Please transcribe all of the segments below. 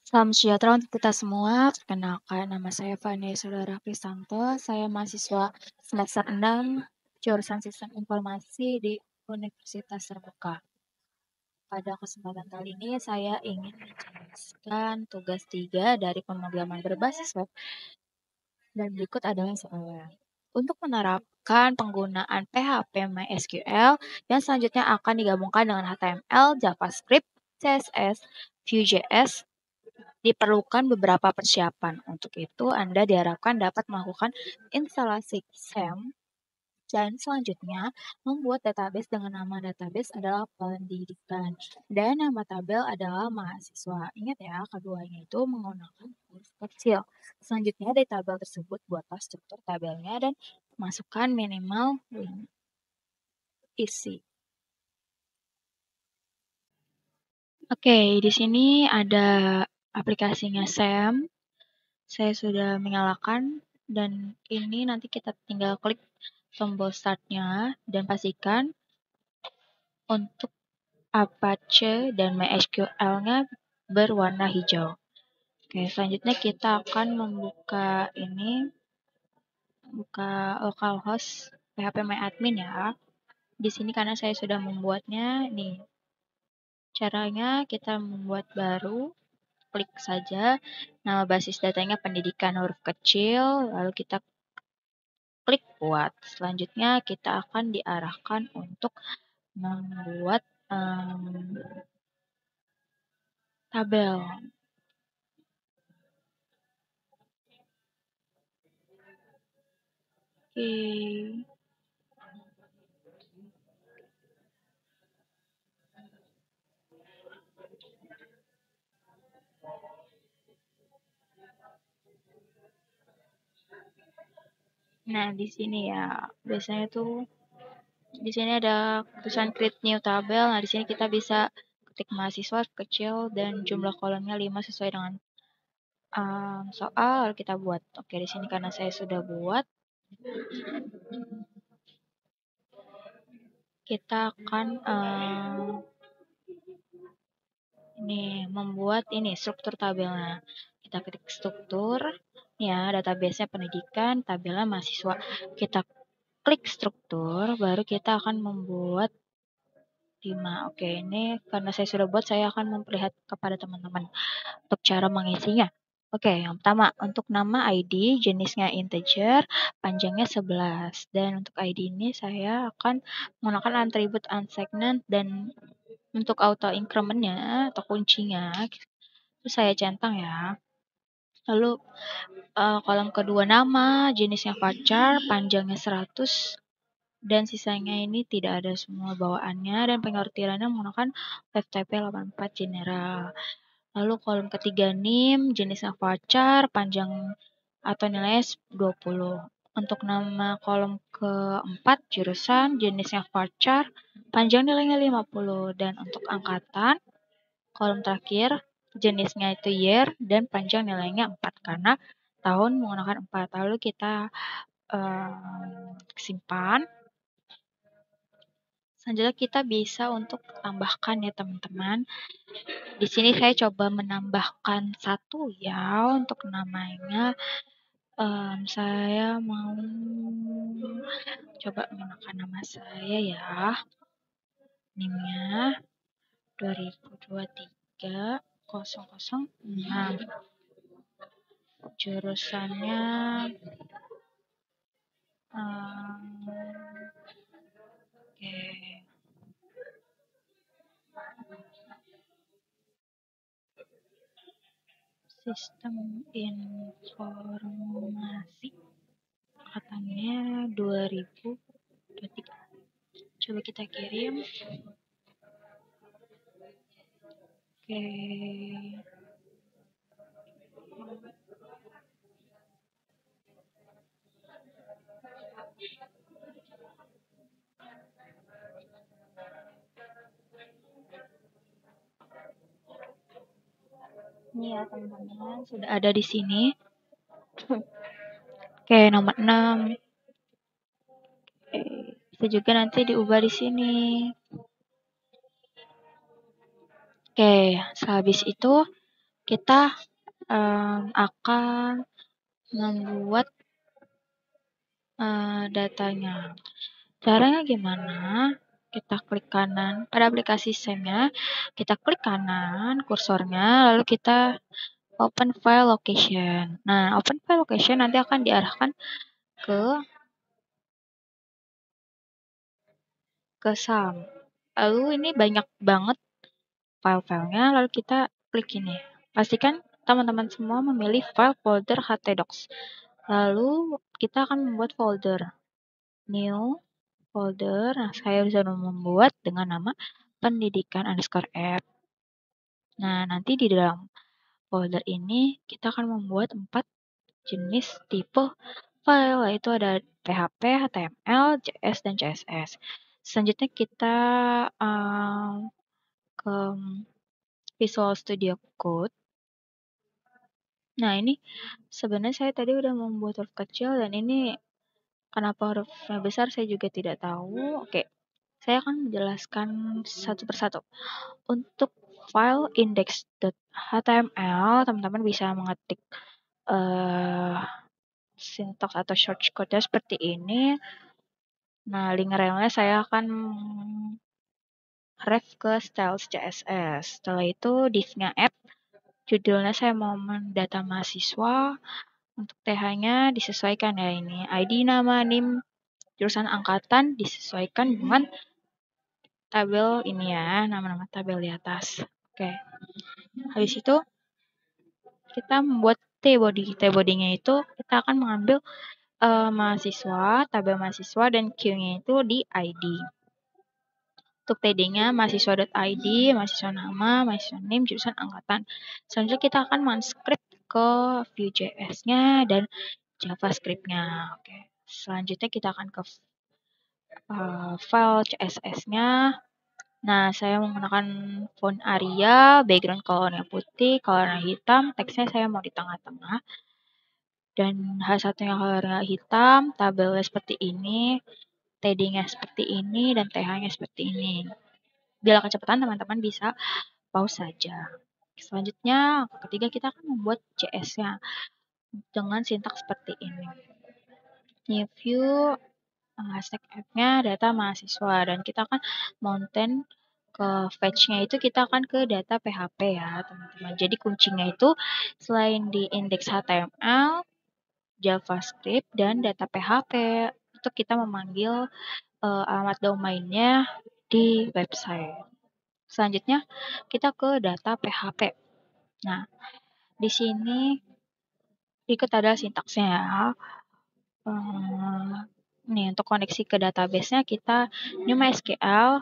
Salam sejahtera untuk kita semua. Perkenalkan, nama saya Fani Saudara Krisanto. Saya mahasiswa semester 6, jurusan Sistem Informasi di Universitas Terbuka. Pada kesempatan kali ini, saya ingin menjelaskan tugas 3 dari pemrograman berbasis web. Dan berikut adalah soalnya. Untuk menerapkan penggunaan PHP MySQL yang selanjutnya akan digabungkan dengan HTML, JavaScript, CSS, Vue.js, diperlukan beberapa persiapan. Untuk itu, Anda diharapkan dapat melakukan instalasi SAM dan selanjutnya membuat database dengan nama database adalah pendidikan dan nama tabel adalah mahasiswa. Ingat ya, keduanya itu menggunakan huruf kecil. Selanjutnya dari tabel tersebut buatlah struktur tabelnya dan masukkan minimal link isi. Oke, di sini ada aplikasinya SAM. Saya sudah menyalakan dan ini nanti kita tinggal klik tombol startnya dan pastikan untuk Apache dan MySQL-nya berwarna hijau. Oke, selanjutnya kita akan buka localhost phpMyAdmin ya. Di sini karena saya sudah membuatnya, nih caranya kita membuat baru, klik saja nama basis datanya pendidikan huruf kecil, lalu kita klik buat. Selanjutnya kita akan diarahkan untuk membuat tabel. Oke. Nah, di sini ya, biasanya tuh di sini ada tulisan create new tabel. Nah, di sini kita bisa ketik mahasiswa kecil dan jumlah kolomnya 5 sesuai dengan soal lalu kita buat. Oke, di sini karena saya sudah buat, kita akan membuat ini struktur tabelnya. Kita klik struktur, ya database-nya pendidikan, tabelnya mahasiswa. Kita klik struktur, baru kita akan membuat 5. Oke, ini karena saya sudah buat, saya akan memperlihat kepada teman-teman untuk cara mengisinya. Oke, yang pertama, untuk nama ID, jenisnya integer, panjangnya 11. Dan untuk ID ini saya akan menggunakan atribut unsegment dan untuk auto increment-nya atau kuncinya, itu saya centang ya. Lalu kolom kedua nama, jenisnya varchar, panjangnya 100, dan sisanya ini tidak ada semua bawaannya dan penyortirannya menggunakan FTP 84 general. Lalu kolom ketiga NIM, jenisnya varchar, panjang atau nilainya 20. Untuk nama kolom keempat jurusan, jenisnya varchar, panjang nilainya 50. Dan untuk angkatan, kolom terakhir, jenisnya itu year dan panjang nilainya 4 karena tahun menggunakan 4. Lalu kita simpan. Selanjutnya kita bisa untuk tambahkan ya teman-teman. Di sini saya coba menambahkan 1 ya untuk namanya. Saya mau coba menggunakan nama saya ya. NIM-nya 2023-006. Jurusannya oke. Sistem informasi katanya 2023. Coba kita kirim. Oke. Ini ya teman-teman, sudah ada di sini. Oke, nomor 6. Bisa juga nanti diubah di sini. Oke, sehabis itu kita akan membuat datanya. Caranya gimana? Kita klik kanan pada aplikasi SEM-nya, kita klik kanan kursornya, lalu kita open file location. Nah, open file location nanti akan diarahkan ke SAM. Lalu ini banyak banget file-filenya, lalu kita klik ini. Pastikan teman-teman semua memilih file folder htdocs. Lalu kita akan membuat folder new folder. Nah, saya sudah membuat dengan nama pendidikan_app. Nah, nanti di dalam folder ini kita akan membuat 4 jenis tipe file, yaitu ada PHP, HTML, JS, dan CSS. Selanjutnya kita ke Visual Studio Code. Nah, ini sebenarnya saya tadi udah membuat huruf kecil dan ini kenapa hurufnya besar saya juga tidak tahu. Oke, saya akan menjelaskan satu persatu. Untuk file index.html, teman-teman bisa mengetik sintaks atau shortcut-nya seperti ini. Nah, link relnya saya akan ref ke styles CSS. Setelah itu div-nya app, judulnya saya mau mendata mahasiswa. Untuk TH-nya disesuaikan ya ini. ID, nama, NIM, jurusan angkatan disesuaikan dengan tabel ini ya, nama-nama tabel di atas. Oke. Habis itu kita membuat T-body. T-body-nya itu kita akan mengambil mahasiswa, tabel mahasiswa, dan Q-nya itu di ID. Untuk TD-nya mahasiswa.id, mahasiswa nama, mahasiswa name, jurusan angkatan. Selanjutnya kita akan men-script ke Vue.js-nya dan JavaScript-nya. Oke. Selanjutnya kita akan ke file CSS-nya. Nah, saya menggunakan font Arial, background colornya putih, colornya hitam, teksnya saya mau di tengah-tengah. Dan H1-nya colornya hitam, tabelnya seperti ini, TD-nya seperti ini, dan TH-nya seperti ini. Bila kecepatan, teman-teman bisa pause saja. Selanjutnya, ketiga kita akan membuat JS-nya dengan sintaks seperti ini. New view, hashtag app-nya data mahasiswa, dan kita akan mountain ke fetch-nya itu kita akan ke data PHP ya teman-teman. Jadi kuncinya itu selain di index HTML, JavaScript, dan data PHP, untuk kita memanggil alamat domainnya di website. Selanjutnya kita ke data PHP. Nah, di sini ikut ada sintaksnya ya. Nih untuk koneksi ke database-nya kita new MySQL,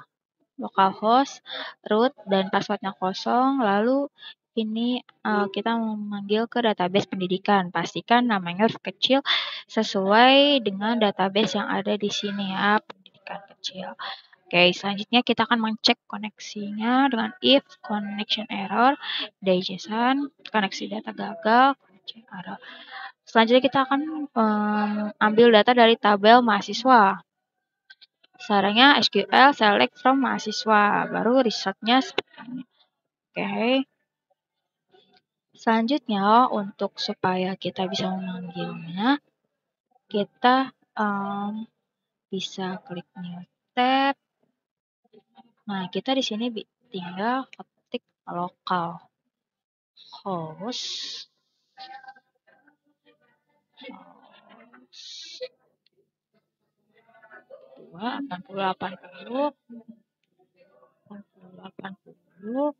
localhost, root, dan passwordnya kosong. Lalu ini kita memanggil ke database pendidikan. Pastikan namanya huruf kecil sesuai dengan database yang ada di sini ya, pendidikan kecil. Oke, selanjutnya kita akan mengecek koneksinya dengan if connection error, JSON, koneksi data gagal, connection error. Selanjutnya kita akan ambil data dari tabel mahasiswa. Caranya SQL select from mahasiswa, baru resultnya seperti ini. Oke. Selanjutnya untuk supaya kita bisa memanggilnya, kita bisa klik new tab. Nah, kita di sini tinggal ketik lokal host 8080 8080.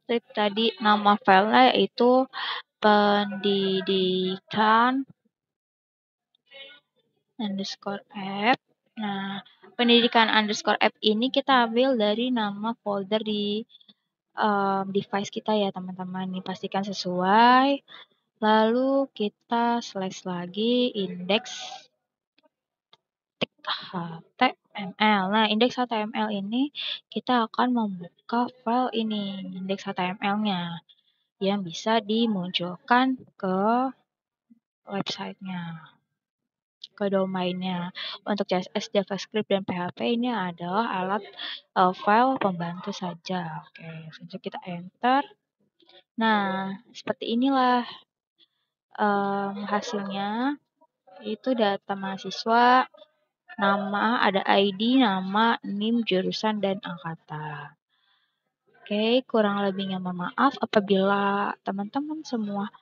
Strip tadi nama filenya yaitu pendidikan underscore app. Nah, pendidikan underscore app ini kita ambil dari nama folder di device kita ya teman-teman. Ini pastikan sesuai. Lalu kita slash lagi index HTML. Nah, indeks HTML ini kita akan membuka file ini, indeks HTML-nya, yang bisa dimunculkan ke websitenya, ke domainnya. Untuk CSS, JavaScript, dan PHP ini adalah alat file pembantu saja. Oke, selanjutnya kita enter. Nah, seperti inilah hasilnya. Itu data mahasiswa, nama, ada ID, nama, NIM, jurusan, dan angkatan. Oke, kurang lebihnya mohon maaf apabila teman-teman semua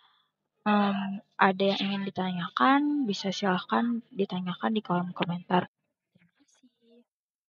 ada yang ingin ditanyakan, bisa silahkan ditanyakan di kolom komentar.